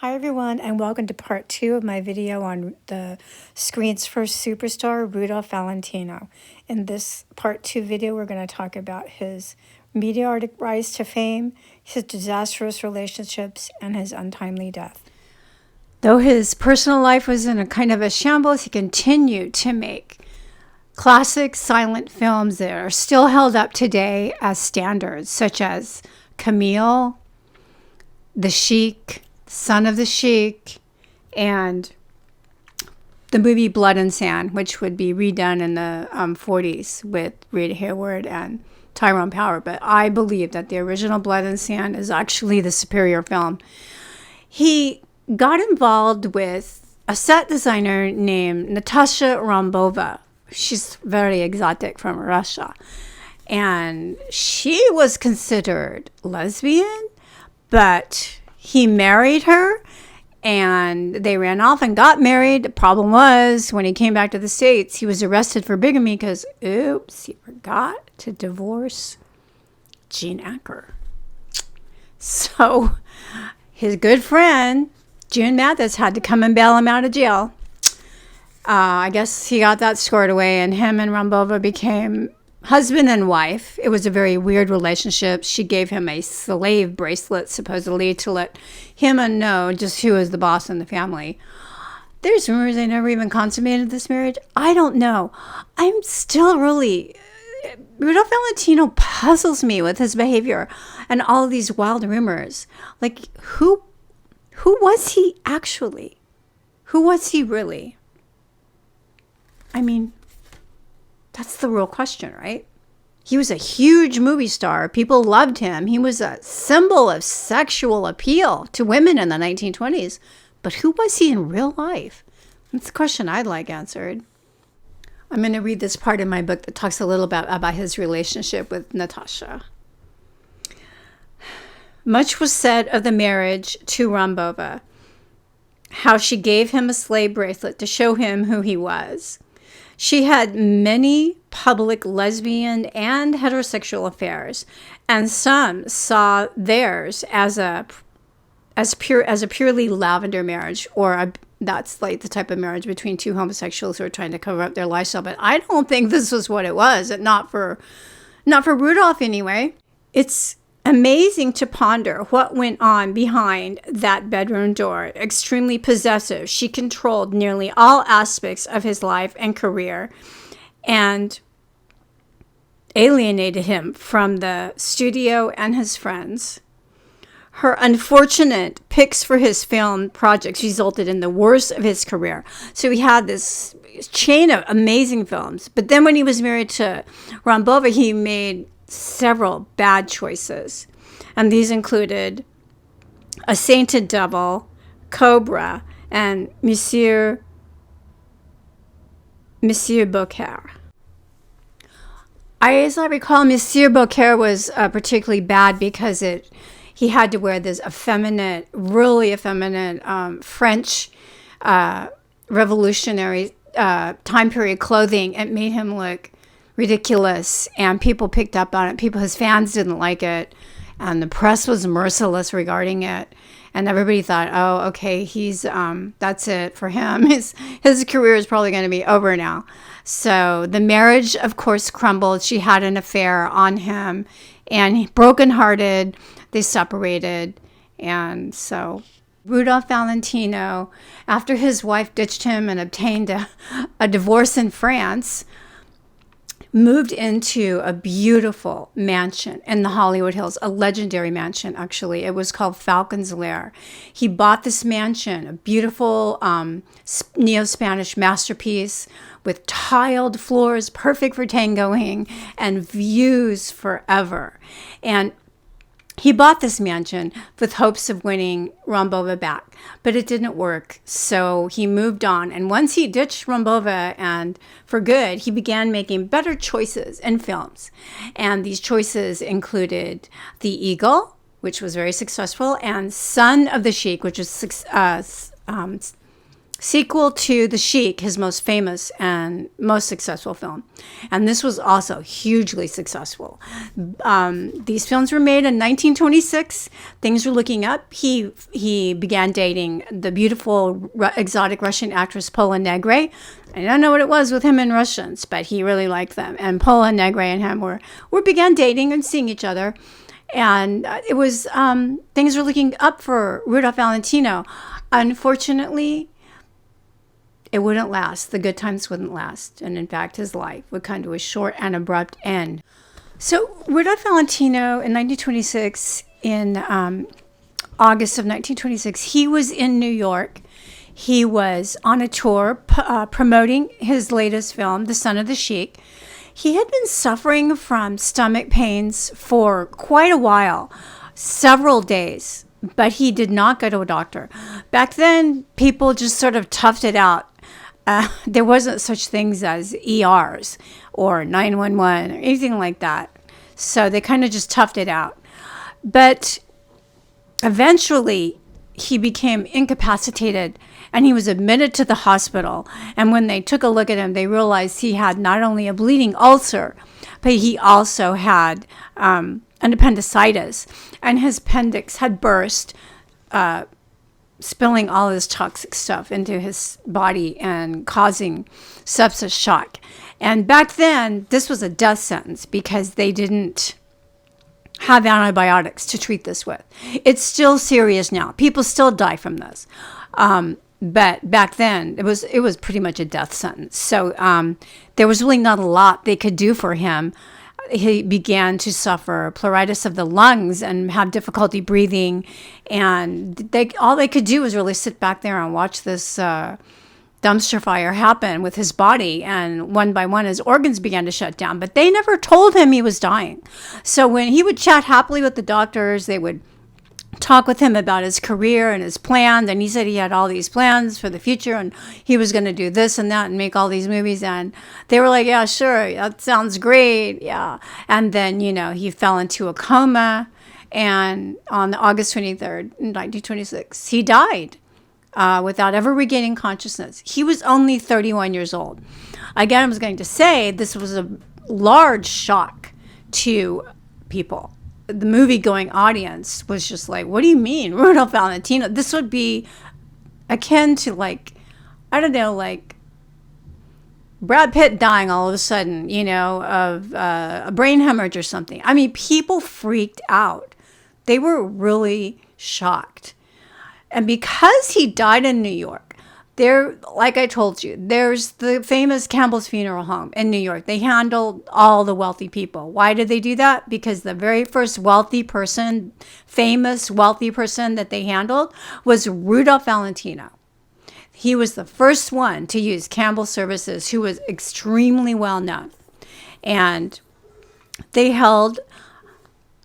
Hi everyone, and welcome to part 2 of my video on the screen's first superstar, Rudolph Valentino. In this part 2 video, we're going to talk about his meteoric rise to fame, his disastrous relationships, and his untimely death. Though his personal life was in a kind of a shambles, he continued to make classic silent films that are still held up today as standards, such as Camille, The Sheik, Son of the Sheik, and the movie Blood and Sand, which would be redone in the 40s with Rita Hayworth and Tyrone Power. But I believe that the original Blood and Sand is actually the superior film. He got involved with a set designer named Natasha Rambova. She's very exotic from Russia. And she was considered lesbian, but he married her and they ran off and got married. The problem was when he came back to the States, he was arrested for bigamy because, oops, he forgot to divorce Gene Acker. So his good friend, June Mathis, had to come and bail him out of jail. I guess he got that squared away, and him and Rambova became husband and wife. It was a very weird relationship. She gave him a slave bracelet, supposedly, to let him know just who was the boss in the family. There's rumors they never even consummated this marriage. I don't know. I'm still really... Rudolph Valentino puzzles me with his behavior and all of these wild rumors. Like, who was he actually? Who was he really? I mean, that's the real question, right? He was a huge movie star. People loved him. He was a symbol of sexual appeal to women in the 1920s. But who was he in real life? That's the question I'd like answered. I'm going to read this part in my book that talks a little bit about his relationship with Natasha. Much was said of the marriage to Rambova, how she gave him a slave bracelet to show him who he was. She had many public lesbian and heterosexual affairs, and some saw theirs as a purely lavender marriage, or that's like the type of marriage between two homosexuals who are trying to cover up their lifestyle. But I don't think this was what it was, not for Rudolph anyway. It's amazing to ponder what went on behind that bedroom door. Extremely possessive. She controlled nearly all aspects of his life and career and alienated him from the studio and his friends. Her unfortunate picks for his film projects resulted in the worst of his career. So he had this chain of amazing films. But then when he was married to Rambova, he made several bad choices, and these included A Sainted Devil, Cobra, and Monsieur Beaucaire. As I recall, Monsieur Beaucaire was particularly bad because he had to wear this really effeminate French revolutionary time period clothing. It made him look ridiculous, and people picked up on it. His fans didn't like it, and the press was merciless regarding it. And everybody thought, oh, okay, he's that's it for him. His career is probably going to be over now. So the marriage, of course, crumbled. She had an affair on him, and brokenhearted, they separated. And so Rudolph Valentino, after his wife ditched him and obtained a divorce in France, moved into a beautiful mansion in the Hollywood Hills, a legendary mansion, actually. It was called Falcon's Lair. He bought this mansion, a beautiful neo-Spanish masterpiece with tiled floors, perfect for tangoing, and views forever. And he bought this mansion with hopes of winning Rambova back, but it didn't work. So he moved on. And once he ditched Rambova and for good, he began making better choices in films. And these choices included The Eagle, which was very successful, and Son of the Sheik, which was sequel to The Sheik, his most famous and most successful film. And this was also hugely successful. These films were made in 1926. Things were looking up. He began dating the beautiful exotic Russian actress Pola Negre. I don't know what it was with him and Russians, but he really liked them. And Pola Negre and him began dating and seeing each other. And it was, things were looking up for Rudolph Valentino. Unfortunately, it wouldn't last. The good times wouldn't last. And in fact, his life would come to a short and abrupt end. So Rudolph Valentino in 1926, in August of 1926, he was in New York. He was on a tour promoting his latest film, The Son of the Sheik. He had been suffering from stomach pains for quite a while, several days, but he did not go to a doctor. Back then, people just sort of toughed it out. There wasn't such things as ERs or 911 or anything like that. So they kind of just toughed it out. But eventually, he became incapacitated and he was admitted to the hospital. And when they took a look at him, they realized he had not only a bleeding ulcer, but he also had an appendicitis. And his appendix had burst, spilling all this toxic stuff into his body and causing sepsis shock. And back then, this was a death sentence because they didn't have antibiotics to treat this with. It's still serious now. People still die from this. But back then, it was pretty much a death sentence. So there was really not a lot they could do for him. He began to suffer pleuritis of the lungs and have difficulty breathing. And all they could do was really sit back there and watch this dumpster fire happen with his body. And one by one, his organs began to shut down. But they never told him he was dying. So when he would chat happily with the doctors, they would talk with him about his career and his plans. And he said he had all these plans for the future and he was going to do this and that and make all these movies. And they were like, yeah, sure. That sounds great. Yeah. And then, he fell into a coma. And on August 23rd, 1926, he died without ever regaining consciousness. He was only 31 years old. Again, I was going to say this was a large shock to people. The movie-going audience was just like, what do you mean, Rudolph Valentino? This would be akin to Brad Pitt dying all of a sudden, of a brain hemorrhage or something. I mean, people freaked out. They were really shocked. And because he died in New York, like I told you, there's the famous Campbell's Funeral Home in New York. They handled all the wealthy people. Why did they do that? Because the very first famous wealthy person that they handled was Rudolph Valentino. He was the first one to use Campbell services, who was extremely well known. And they held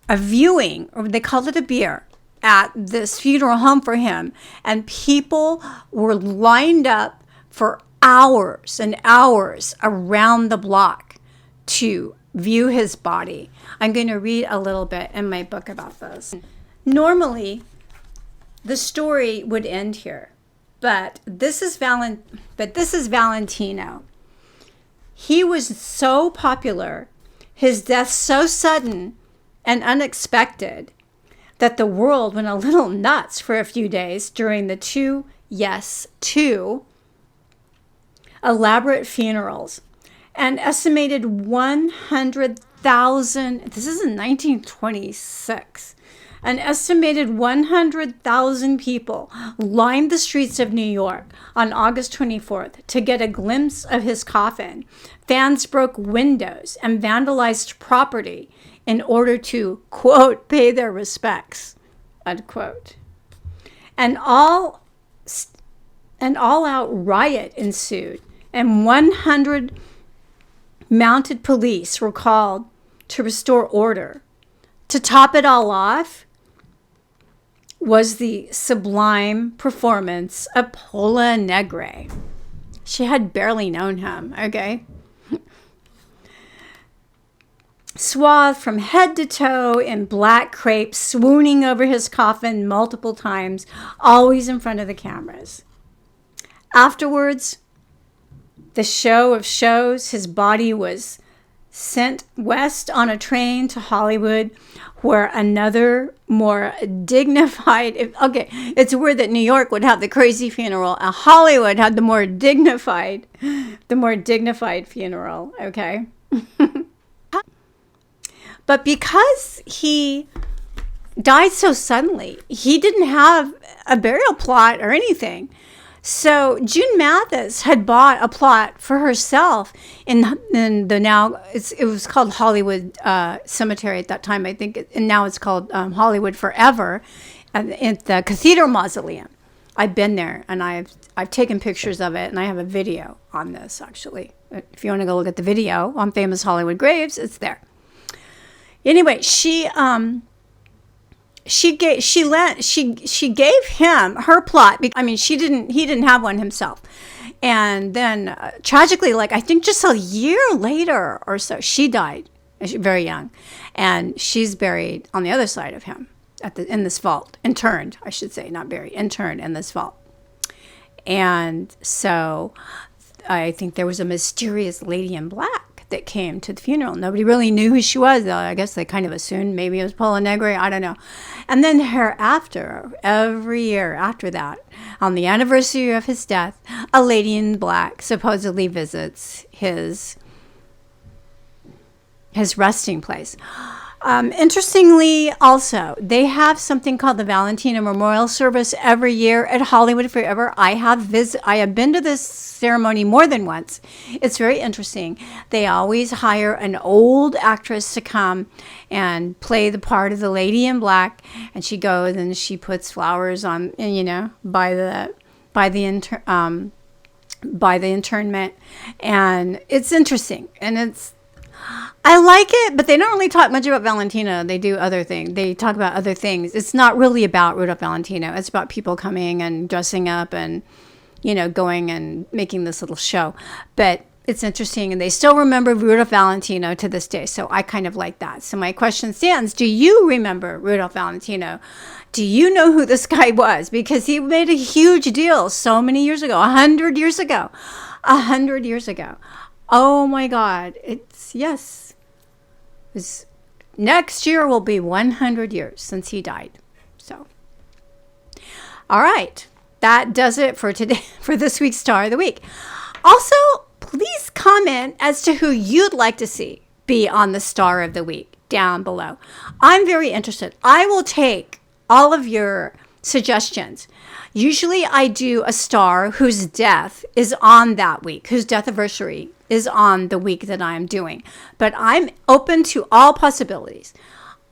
a viewing, or they called it a beer, at this funeral home for him, and people were lined up for hours and hours around the block to view his body. I'm going to read a little bit in my book about this. Normally, the story would end here, but this is Valentino. He was so popular, his death so sudden and unexpected, that the world went a little nuts for a few days during the two elaborate funerals. An estimated 100,000, this is in 1926, an estimated 100,000 people lined the streets of New York on August 24th to get a glimpse of his coffin. Fans broke windows and vandalized property in order to, quote, pay their respects, unquote. An all-out riot ensued, and 100 mounted police were called to restore order. To top it all off was the sublime performance of Pola Negre. She had barely known him, okay? Swathed from head to toe in black crepe, swooning over his coffin multiple times, always in front of the cameras. Afterwards, the show of shows, his body was sent west on a train to Hollywood, where another more dignified, okay, it's weird that New York would have the crazy funeral and Hollywood had the more dignified funeral, okay? But because he died so suddenly, he didn't have a burial plot or anything. So June Mathis had bought a plot for herself in the now, it was called Hollywood Cemetery at that time, I think, and now it's called Hollywood Forever, at the Cathedral Mausoleum. I've been there, and I've taken pictures of it, and I have a video on this, actually. If you want to go look at the video on Famous Hollywood Graves, it's there. Anyway, she gave him her plot. I mean, he didn't have one himself. And then tragically, like I think just a year later or so, she died very young, and she's buried on the other side of him in this vault, interned, I should say, not buried, interned in this vault. And so I think there was a mysterious lady in black that came to the funeral. Nobody really knew who she was, though. I guess they kind of assumed maybe it was Paula Negri. I don't know. And then every year after that, on the anniversary of his death, a lady in black supposedly visits his resting place. Interestingly, also, they have something called the Valentino Memorial Service every year at Hollywood Forever. I have been to this ceremony more than once. It's very interesting. They always hire an old actress to come and play the part of the lady in black, and she goes and she puts flowers on, by the internment, and it's interesting, and I like it, but they don't really talk much about Valentino. They do other things. They talk about other things. It's not really about Rudolph Valentino. It's about people coming and dressing up and, going and making this little show. But it's interesting, and they still remember Rudolph Valentino to this day. So I kind of like that. So my question stands, do you remember Rudolph Valentino? Do you know who this guy was? Because he made a huge deal so many years ago, 100 years ago. 100 years ago. Oh my God. Next year will be 100 years since he died. So, all right. That does it for today, for this week's Star of the Week. Also, please comment as to who you'd like to see be on the Star of the Week down below. I'm very interested. I will take all of your suggestions. Usually I do a star whose death is on that week, whose death anniversary is on the week that I'm doing. But I'm open to all possibilities.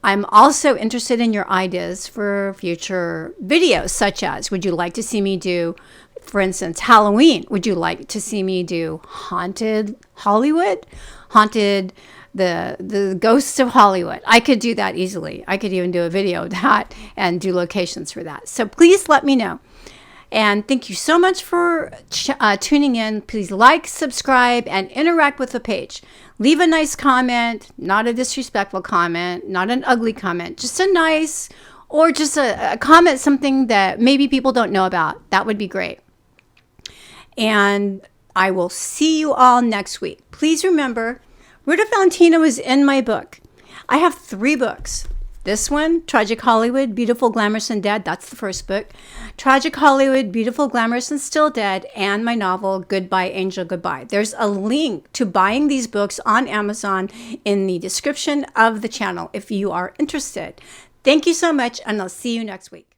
I'm also interested in your ideas for future videos, such as, would you like to see me do, for instance, Halloween? Would you like to see me do Haunted Hollywood? The ghosts of Hollywood. I could do that easily. I could even do a video of that and do locations for that. So please let me know. And thank you so much for tuning in. Please like, subscribe, and interact with the page. Leave a nice comment, not a disrespectful comment, not an ugly comment, just a nice, or just a comment, something that maybe people don't know about. That would be great. And I will see you all next week. Please remember, Rudolph Valentino is in my book. I have 3 books. This one, Tragic Hollywood, Beautiful, Glamorous, and Dead. That's the first book. Tragic Hollywood, Beautiful, Glamorous, and Still Dead. And my novel, Goodbye, Angel, Goodbye. There's a link to buying these books on Amazon in the description of the channel if you are interested. Thank you so much, and I'll see you next week.